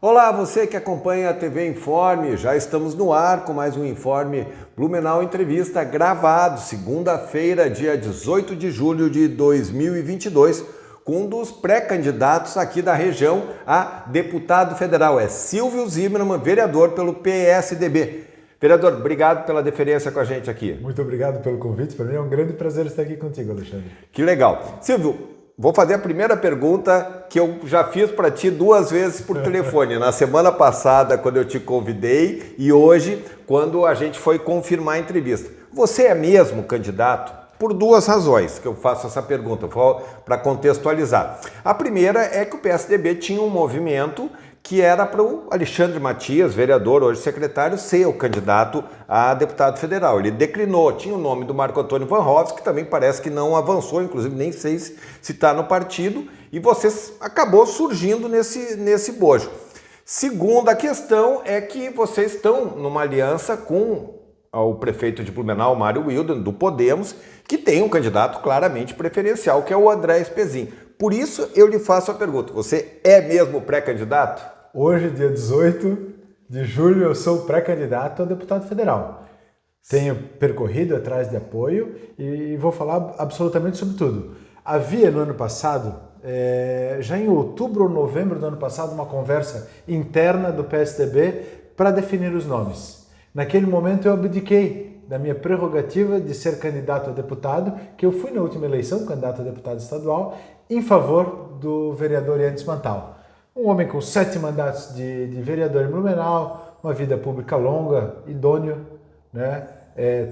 Olá, você que acompanha a TV Informe, já estamos no ar com mais um Informe Blumenau Entrevista gravado, segunda-feira, dia 18 de julho de 2022, com um dos pré-candidatos aqui da região a deputado federal, é Silvio Zimmermann, vereador pelo PSDB. Vereador, obrigado pela deferência com a gente aqui. Muito obrigado pelo convite, para mim é um grande prazer estar aqui contigo, Alexandre. Que legal. Silvio, vou fazer a primeira pergunta que eu já fiz para ti 2 vezes por telefone. Na semana passada, quando eu te convidei, e hoje, quando a gente foi confirmar a entrevista. Você é mesmo candidato? Por 2 razões que eu faço essa pergunta, para contextualizar. A primeira é que o PSDB tinha um movimento que era para o Alexandre Matias, vereador, hoje secretário, ser o candidato a deputado federal. Ele declinou, tinha o nome do Marco Antônio Van Hoff, que também parece que não avançou, inclusive nem sei se está no partido, e você acabou surgindo nesse bojo. Segunda questão é que vocês estão numa aliança com o prefeito de Blumenau, Mário Wilden, do Podemos, que tem um candidato claramente preferencial, que é o André Spezin. Por isso eu lhe faço a pergunta, você é mesmo pré-candidato? Hoje, dia 18 de julho, eu sou pré-candidato a deputado federal. Tenho percorrido atrás de apoio e vou falar absolutamente sobre tudo. Havia no ano passado, já em outubro ou novembro do ano passado, uma conversa interna do PSDB para definir os nomes. Naquele momento eu abdiquei da minha prerrogativa de ser candidato a deputado, que eu fui na última eleição candidato a deputado estadual, em favor do vereador Yannis Mantal. Um homem com 7 mandatos de vereador em Blumenau, uma vida pública longa, idôneo, né?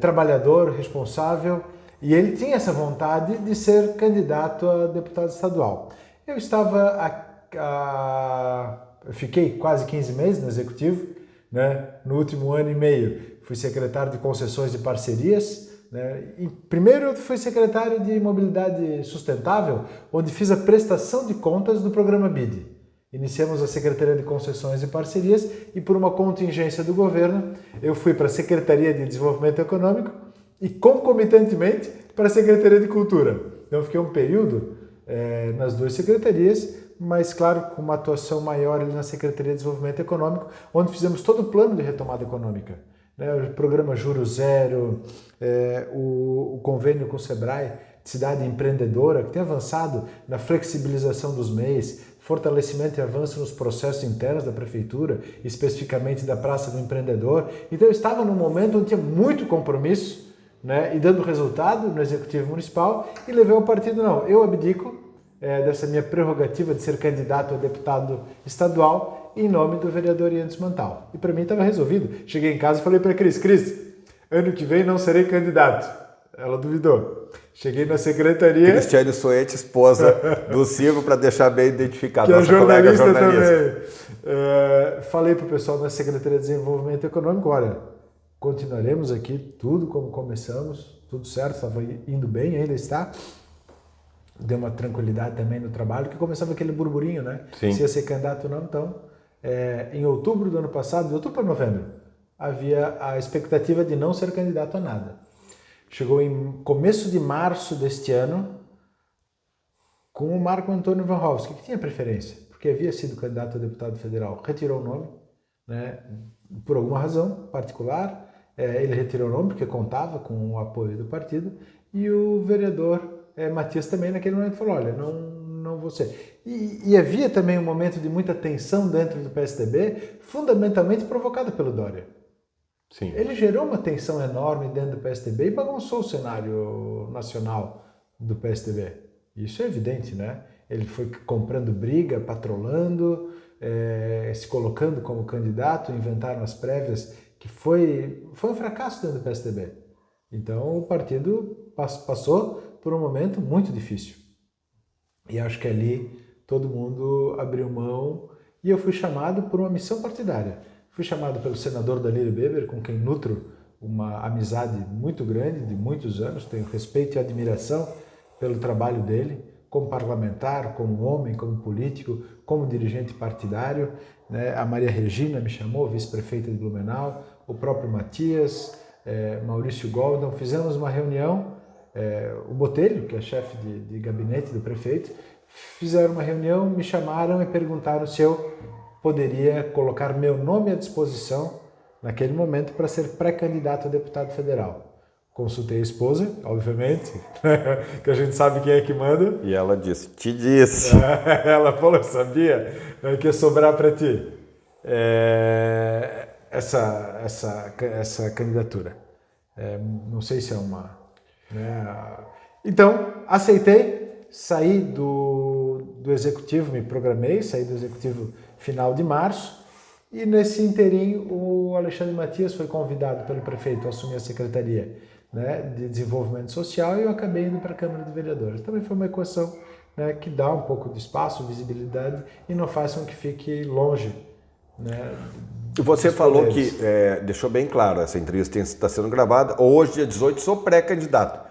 Trabalhador, responsável, e ele tinha essa vontade de ser candidato a deputado estadual. Eu fiquei quase 15 meses no executivo, né? No último ano e meio fui secretário de concessões e parcerias, né? E primeiro eu fui secretário de mobilidade sustentável, onde fiz a prestação de contas do programa BID. Iniciamos a Secretaria de Concessões e Parcerias e por uma contingência do governo eu fui para a Secretaria de Desenvolvimento Econômico e concomitantemente para a Secretaria de Cultura. Então eu fiquei um período nas 2 secretarias, mas claro, com uma atuação maior ali na Secretaria de Desenvolvimento Econômico, onde fizemos todo o plano de retomada econômica. O programa Juro Zero, o convênio com o Sebrae, Cidade Empreendedora, que tem avançado na flexibilização dos MEIs, fortalecimento e avanço nos processos internos da Prefeitura, especificamente da Praça do Empreendedor. Então eu estava num momento onde tinha muito compromisso, né, e dando resultado no Executivo Municipal, e levei ao partido, não, eu abdico dessa minha prerrogativa de ser candidato a deputado estadual em nome do vereador Yannis Mantal. E para mim estava resolvido. Cheguei em casa e falei para a Cris, ano que vem não serei candidato. Ela duvidou. Cheguei na secretaria... Cristiane Soete, esposa do Silvio, para deixar bem identificado. Que é jornalista também. Falei para o pessoal da Secretaria de Desenvolvimento Econômico, olha, continuaremos aqui tudo como começamos, tudo certo, estava indo bem, ainda está. Deu uma tranquilidade também no trabalho, que começava aquele burburinho, né? Sim. Se ia ser candidato ou não. Então, em outubro do ano passado, de outubro para novembro, havia a expectativa de não ser candidato a nada. Chegou em começo de março deste ano, com o Marco Antônio Van Hoff, que tinha preferência, porque havia sido candidato a deputado federal, retirou o nome, né? Por alguma razão particular, ele retirou o nome porque contava com o apoio do partido, e o vereador Matias também naquele momento falou, olha, não vou ser. E havia também um momento de muita tensão dentro do PSDB, fundamentalmente provocada pelo Dória. Sim. Ele gerou uma tensão enorme dentro do PSDB e bagunçou o cenário nacional do PSDB. Isso é evidente, né? Ele foi comprando briga, patrolando, se colocando como candidato, inventaram as prévias, que foi um fracasso dentro do PSDB. Então o partido passou por um momento muito difícil. E acho que ali todo mundo abriu mão e eu fui chamado por uma missão partidária. Fui chamado pelo senador Dalírio Beber, com quem nutro uma amizade muito grande, de muitos anos, tenho respeito e admiração pelo trabalho dele, como parlamentar, como homem, como político, como dirigente partidário. A Maria Regina me chamou, vice-prefeita de Blumenau, o próprio Matias, Maurício Goldan, fizemos uma reunião, o Botelho, que é chefe de gabinete do prefeito, fizeram uma reunião, me chamaram e perguntaram se eu poderia colocar meu nome à disposição naquele momento para ser pré-candidato a deputado federal. Consultei a esposa, obviamente, que a gente sabe quem é que manda. E ela disse, te disse. Ela falou, sabia que ia sobrar para ti essa candidatura. Não sei se é uma... Né? Então, aceitei, saí do executivo, me programei, saí do executivo final de março, e nesse inteirinho o Alexandre Matias foi convidado pelo prefeito a assumir a secretaria, né, de desenvolvimento social, e eu acabei indo para a Câmara de Vereadores. Também foi uma equação, né, que dá um pouco de espaço, visibilidade, e não faz com que fique longe, né. E você falou que, deixou bem claro, essa entrevista está sendo gravada, hoje, dia 18, sou pré-candidato.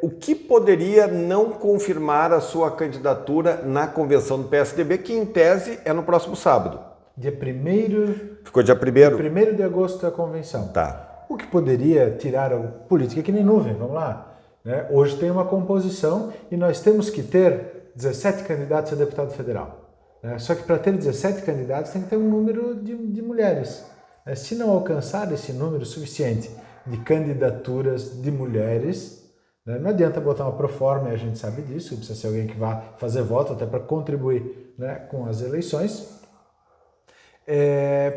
O que poderia não confirmar a sua candidatura na convenção do PSDB, que em tese é no próximo sábado? Dia 1º... Ficou dia 1º? 1º de agosto é a convenção. Tá. O que poderia tirar a política que nem nuvem, vamos lá. Né? Hoje tem uma composição e nós temos que ter 17 candidatos a deputado federal. Né? Só que para ter 17 candidatos tem que ter um número de mulheres. Se não alcançar esse número suficiente de candidaturas de mulheres, né? Não adianta botar uma proforma, e a gente sabe disso, precisa ser alguém que vá fazer voto até para contribuir, né, com as eleições.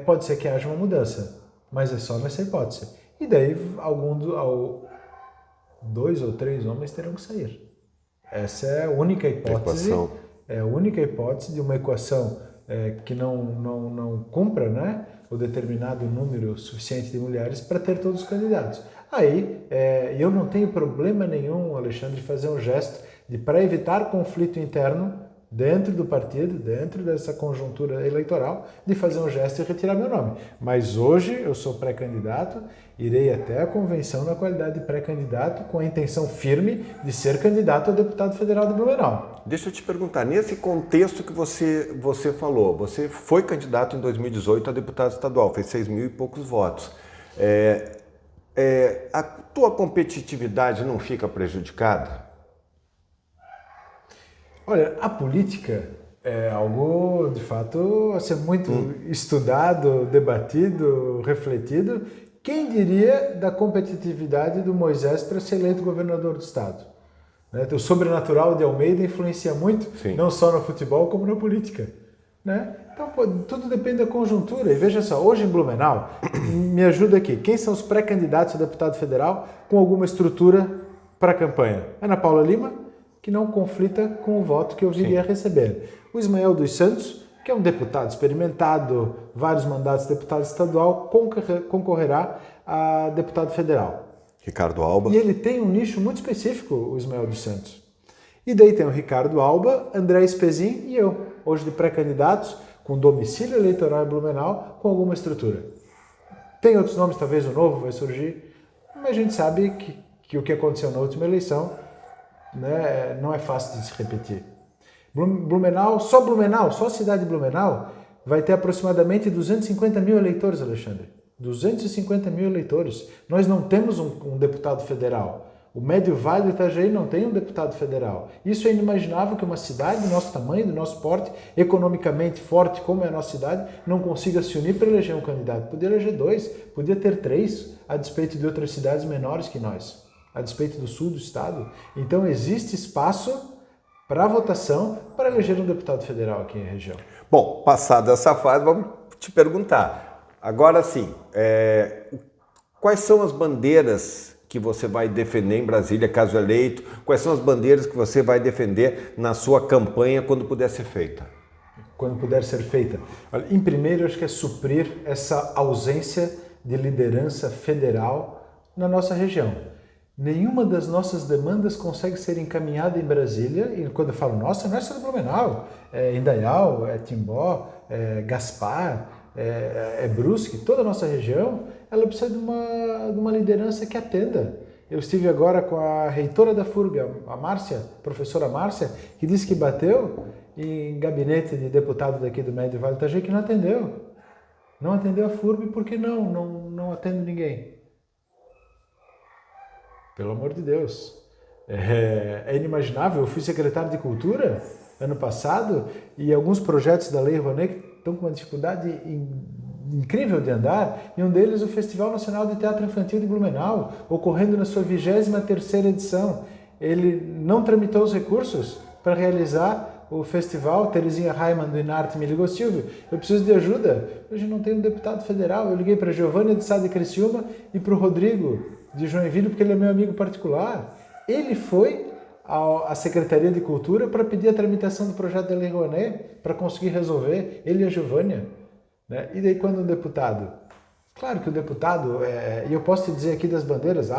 Pode ser que haja uma mudança, mas é só nessa hipótese. E daí 2 ou 3 homens terão que sair. Essa é a única hipótese. É a única hipótese de uma equação que não cumpra, né, o determinado número suficiente de mulheres para ter todos os candidatos. Aí, eu não tenho problema nenhum, Alexandre, fazer um gesto para evitar conflito interno dentro do partido, dentro dessa conjuntura eleitoral, de fazer um gesto e retirar meu nome. Mas hoje eu sou pré-candidato, irei até a convenção na qualidade de pré-candidato, com a intenção firme de ser candidato a deputado federal de Blumenau. Deixa eu te perguntar, nesse contexto que você falou, você foi candidato em 2018 a deputado estadual, fez 6 mil e poucos votos. A tua competitividade não fica prejudicada? Olha, a política é algo, de fato, a ser muito estudado, debatido, refletido. Quem diria da competitividade do Moisés para ser eleito governador do estado? Né? O sobrenatural de Almeida influencia muito, sim, não só no futebol, como na política. Né? Então, tudo depende da conjuntura. E veja só, hoje em Blumenau, me ajuda aqui, quem são os pré-candidatos a deputado federal com alguma estrutura para a campanha? Ana Paula Lima, que não conflita com o voto que eu viria a receber. O Ismael dos Santos, que é um deputado experimentado, vários mandatos de deputado estadual, concorrerá a deputado federal. Ricardo Alba. E ele tem um nicho muito específico, o Ismael dos Santos. E daí tem o Ricardo Alba, André Espezin e eu, hoje de pré-candidatos, com domicílio eleitoral em Blumenau, com alguma estrutura. Tem outros nomes, talvez o novo vai surgir, mas a gente sabe que o que aconteceu na última eleição, né, não é fácil de se repetir. Blumenau, só a cidade de Blumenau, vai ter aproximadamente 250 mil eleitores, Alexandre. 250 mil eleitores. Nós não temos um deputado federal. O Médio Vale do Itajaí não tem um deputado federal. Isso é inimaginável que uma cidade do nosso tamanho, do nosso porte, economicamente forte como é a nossa cidade, não consiga se unir para eleger um candidato. Podia eleger 2, podia ter 3, a despeito de outras cidades menores que nós, a despeito do sul do estado. Então existe espaço para votação para eleger um deputado federal aqui na região. Bom, passada essa fase, vamos te perguntar. Agora sim, quais são as bandeiras que você vai defender em Brasília, caso eleito? Quais são as bandeiras que você vai defender na sua campanha quando puder ser feita? Quando puder ser feita. Olha, em primeiro, acho que é suprir essa ausência de liderança federal na nossa região. Nenhuma das nossas demandas consegue ser encaminhada em Brasília, e quando eu falo nossa, não é só do Blumenau, é Indaial, é Timbó, é Gaspar, é Brusque, toda a nossa região, ela precisa de uma liderança que atenda. Eu estive agora com a reitora da FURB, a Márcia, professora Márcia, que disse que bateu em gabinete de deputado daqui do Médio Vale do Itajaí, que não atendeu. Não atendeu a FURB porque não atende ninguém. Pelo amor de Deus. É inimaginável. Eu fui secretário de Cultura ano passado e alguns projetos da Lei Rouanet estão com uma dificuldade incrível de andar, e um deles o Festival Nacional de Teatro Infantil de Blumenau, ocorrendo na sua 23ª edição. Ele não tramitou os recursos para realizar o festival. Terezinha Raimann do Inarte me ligou: Silvio, eu preciso de ajuda, hoje não tenho um deputado federal. Eu liguei para a Giovânia de Sá de Criciúma e para o Rodrigo de Joinville, porque ele é meu amigo particular. Ele foi à Secretaria de Cultura para pedir a tramitação do projeto de Lei Rouanet, para conseguir resolver, ele e a Giovânia. Né? E daí quando um deputado... Claro que o deputado, e eu posso te dizer aqui das bandeiras,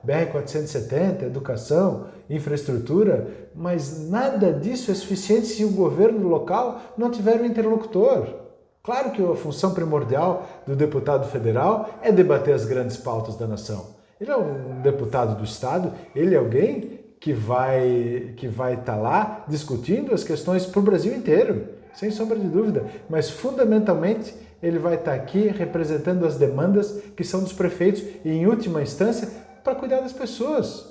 BR-470, educação, infraestrutura, mas nada disso é suficiente se o governo local não tiver um interlocutor. Claro que a função primordial do deputado federal é debater as grandes pautas da nação. Ele é um deputado do Estado, ele é alguém que vai estar lá discutindo as questões para o Brasil inteiro, sem sombra de dúvida, mas fundamentalmente ele vai estar aqui representando as demandas que são dos prefeitos e, em última instância, para cuidar das pessoas,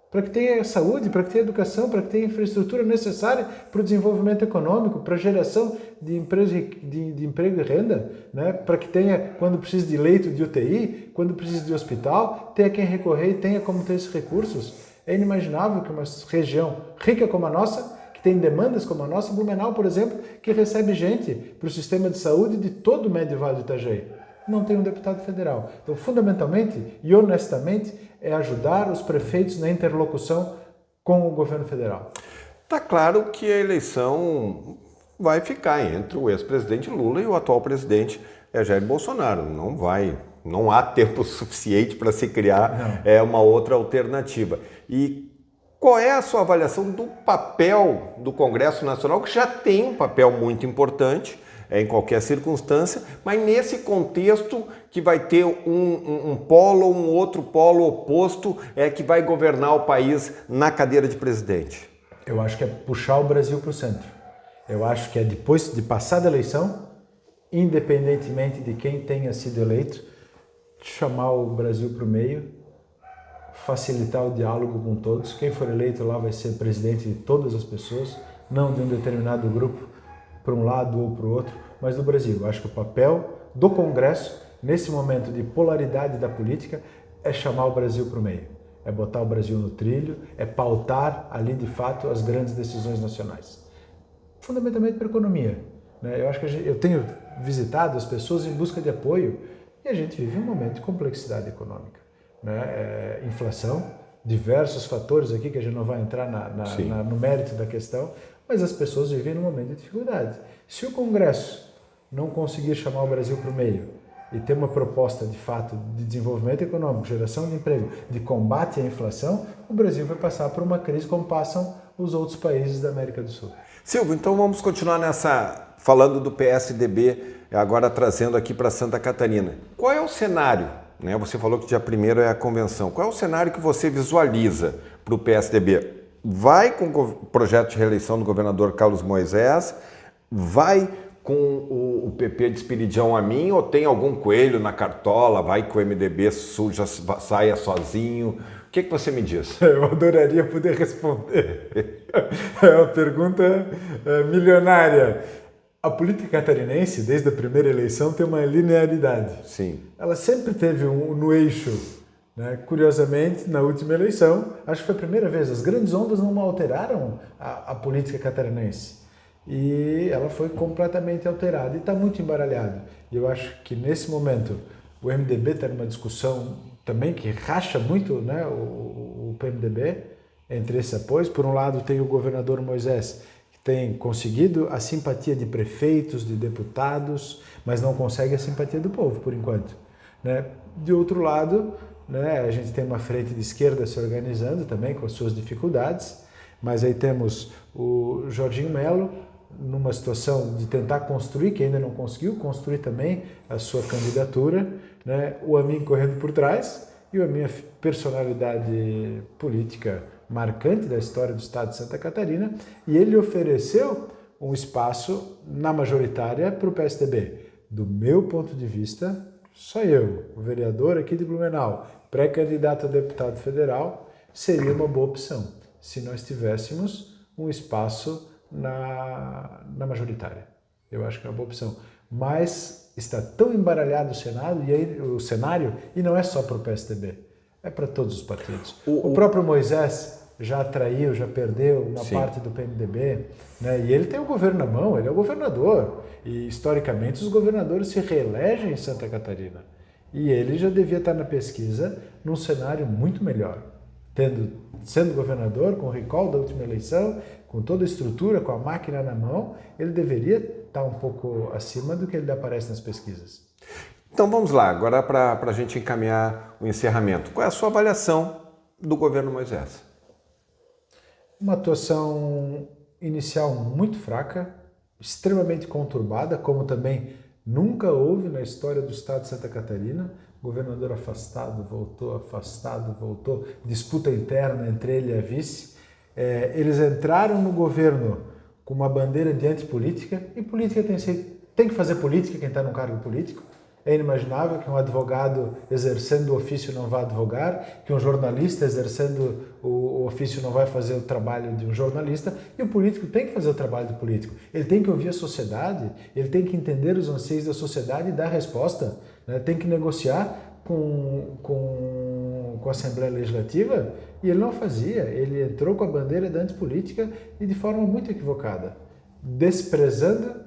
para que tenha saúde, para que tenha educação, para que tenha infraestrutura necessária para o desenvolvimento econômico, para a geração de emprego e renda, né? Para que tenha, quando precisa de leito de UTI, quando precisa de hospital, tenha quem recorrer e tenha como ter esses recursos. É inimaginável que uma região rica como a nossa, que tem demandas como a nossa, Blumenau, por exemplo, que recebe gente para o sistema de saúde de todo o Médio Vale do Itajaí, não tem um deputado federal. Então, fundamentalmente e honestamente, é ajudar os prefeitos na interlocução com o governo federal. Está claro que a eleição vai ficar entre o ex-presidente Lula e o atual presidente Jair Bolsonaro. Não há tempo suficiente para se criar uma outra alternativa. E qual é a sua avaliação do papel do Congresso Nacional, que já tem um papel muito importante em qualquer circunstância, mas nesse contexto que vai ter um polo ou um outro polo oposto que vai governar o país na cadeira de presidente? Eu acho que é puxar o Brasil para o centro. Eu acho que é depois de passar da eleição, independentemente de quem tenha sido eleito, chamar o Brasil para o meio, facilitar o diálogo com todos. Quem for eleito lá vai ser presidente de todas as pessoas, não de um determinado grupo, para um lado ou para o outro, mas do Brasil. Acho que o papel do Congresso, nesse momento de polaridade da política, é chamar o Brasil para o meio. É botar o Brasil no trilho, é pautar ali, de fato, as grandes decisões nacionais. Fundamentalmente para a economia. Né? Eu acho que eu tenho visitado as pessoas em busca de apoio e a gente vive um momento de complexidade econômica. Né? Inflação, diversos fatores aqui que a gente não vai entrar no mérito da questão, mas as pessoas vivem num momento de dificuldade. Se o Congresso não conseguir chamar o Brasil para o meio e ter uma proposta de fato de desenvolvimento econômico, geração de emprego, de combate à inflação, o Brasil vai passar por uma crise como passam os outros países da América do Sul. Silvio, então vamos continuar falando do PSDB, agora trazendo aqui para Santa Catarina. Qual é o cenário? Você falou que dia 1º é a convenção. Qual é o cenário que você visualiza para o PSDB? Vai com o projeto de reeleição do governador Carlos Moisés? Vai com o PP de Espiridião Amin? Ou tem algum coelho na cartola? Vai que o MDB saia sozinho? O que você me diz? Eu adoraria poder responder. É uma pergunta milionária. A política catarinense, desde a primeira eleição, tem uma linearidade. Sim. Ela sempre teve no eixo. Né? Curiosamente, na última eleição, acho que foi a primeira vez, as grandes ondas não alteraram a política catarinense. E ela foi completamente alterada e está muito embaralhada. E eu acho que nesse momento o MDB está numa discussão também que racha muito, né, o PMDB entre esses apoios. Por um lado tem o governador Moisés, que tem conseguido a simpatia de prefeitos, de deputados, mas não consegue a simpatia do povo, por enquanto. Né? De outro lado, né, a gente tem uma frente de esquerda se organizando também com as suas dificuldades, mas aí temos o Jorginho Melo numa situação de tentar construir, que ainda não conseguiu, construir também a sua candidatura, né, o Amin correndo por trás e a minha personalidade política marcante da história do estado de Santa Catarina, e ele ofereceu um espaço na majoritária para o PSDB. Do meu ponto de vista, só eu, o vereador aqui de Blumenau, pré-candidato a deputado federal, seria uma boa opção, se nós tivéssemos um espaço na majoritária. Eu acho que é uma boa opção. Mas está tão embaralhado o cenário, e não é só para o PSDB, é para todos os partidos. O próprio Moisés já traiu, já perdeu uma parte do PMDB, né? E ele tem o governo na mão, ele é o governador. E, historicamente, os governadores se reelegem em Santa Catarina. E ele já devia estar na pesquisa num cenário muito melhor. Sendo governador, com o recall da última eleição, com toda a estrutura, com a máquina na mão, ele deveria estar um pouco acima do que ele aparece nas pesquisas. Então vamos lá, agora para a gente encaminhar o encerramento. Qual é a sua avaliação do governo Moisés? Uma atuação inicial muito fraca, extremamente conturbada, como também nunca houve na história do estado de Santa Catarina. Governador afastado, voltou, disputa interna entre ele e a vice. Eles entraram no governo com uma bandeira de antipolítica, e política tem que fazer política quem está num cargo político. É inimaginável que um advogado exercendo o ofício não vá advogar, que um jornalista exercendo o ofício não vai fazer o trabalho de um jornalista, e o político tem que fazer o trabalho do político. Ele tem que ouvir a sociedade, ele tem que entender os anseios da sociedade e dar resposta, né? Tem que negociar com a Assembleia Legislativa, e ele não fazia. Ele entrou com a bandeira da antipolítica e de forma muito equivocada, desprezando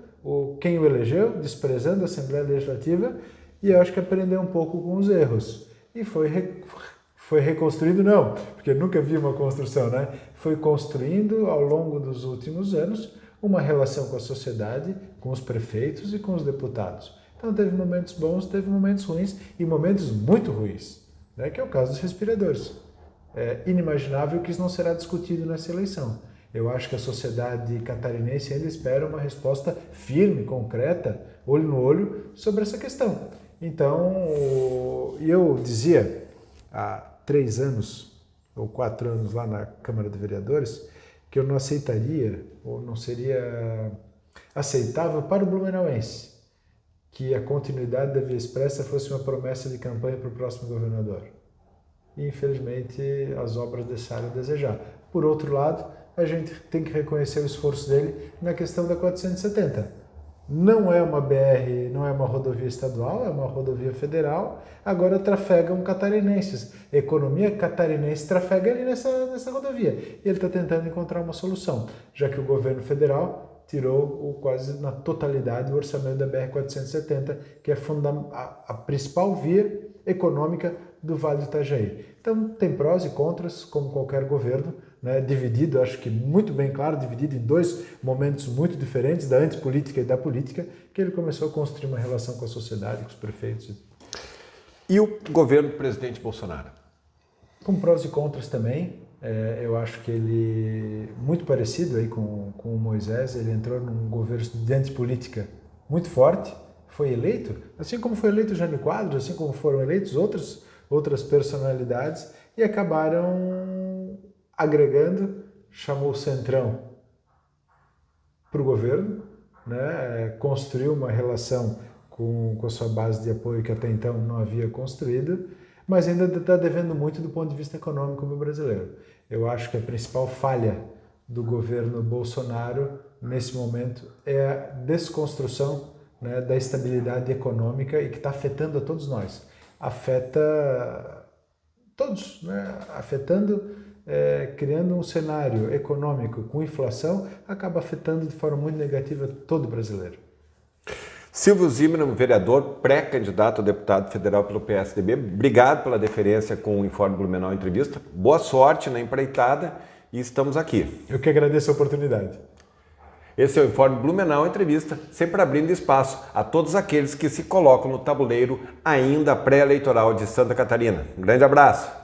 quem o elegeu, desprezando a Assembleia Legislativa, e eu acho que aprendeu um pouco com os erros. E foi reconstruindo, não, porque nunca vi uma construção, né? Foi construindo ao longo dos últimos anos uma relação com a sociedade, com os prefeitos e com os deputados. Então teve momentos bons, teve momentos ruins e momentos muito ruins, né? Que é o caso dos respiradores. É inimaginável que isso não será discutido nessa eleição. Eu acho que a sociedade catarinense ainda espera uma resposta firme, concreta, olho no olho, sobre essa questão. Então, eu dizia há 3 anos ou 4 anos lá na Câmara de Vereadores que eu não aceitaria, ou não seria aceitável para o blumenauense, que a continuidade da Via Expressa fosse uma promessa de campanha para o próximo governador. E, infelizmente, as obras deixaram a desejar. Por outro lado, a gente tem que reconhecer o esforço dele na questão da 470. Não é uma BR, não é uma rodovia estadual, é uma rodovia federal, agora trafegam catarinenses. A economia catarinense trafega ali nessa rodovia. E ele está tentando encontrar uma solução, já que o governo federal tirou quase na totalidade o orçamento da BR-470, que é a principal via econômica do Vale do Itajaí. Então, tem prós e contras, como qualquer governo, né, dividido, acho que muito bem claro, dividido em 2 momentos muito diferentes, da antipolítica e da política, que ele começou a construir uma relação com a sociedade, com os prefeitos. E o governo do presidente Bolsonaro? Com prós e contras também. Eu acho que ele, muito parecido aí com o Moisés, ele entrou num governo de antipolítica muito forte, foi eleito, assim como foi eleito o Jânio Quadros, assim como foram eleitos outras personalidades, e acabaram agregando, chamou o Centrão para o governo, né? Construiu uma relação com a sua base de apoio que até então não havia construído, mas ainda está devendo muito do ponto de vista econômico para o brasileiro. Eu acho que a principal falha do governo Bolsonaro nesse momento é a desconstrução, né, da estabilidade econômica, e que está afetando a todos nós. Afeta todos, né? Criando um cenário econômico com inflação, acaba afetando de forma muito negativa todo brasileiro. Silvio Zimmermann, vereador, pré-candidato a deputado federal pelo PSDB, obrigado pela deferência com o Informe Blumenau Entrevista. Boa sorte na empreitada e estamos aqui. Eu que agradeço a oportunidade. Esse é o Informe Blumenau Entrevista, sempre abrindo espaço a todos aqueles que se colocam no tabuleiro ainda pré-eleitoral de Santa Catarina. Um grande abraço!